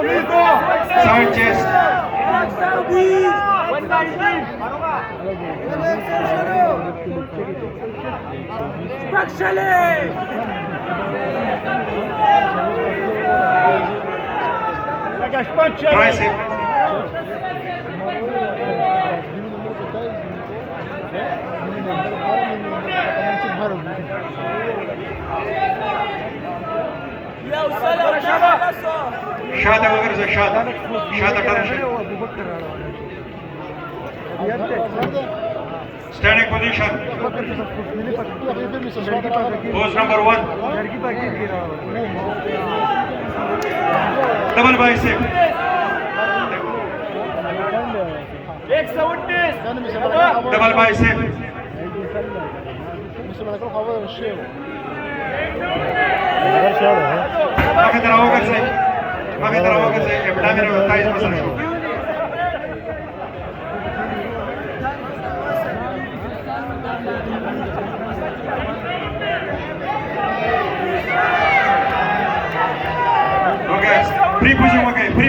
Side chest. Tricep. Shada वगैरे से shada attention. Standing position. Pose number 1. Double bicep. Double bicep. Makin terlalu kerja, abdomen और thighs muscle show. Okay, pre-pushing, okay, pre.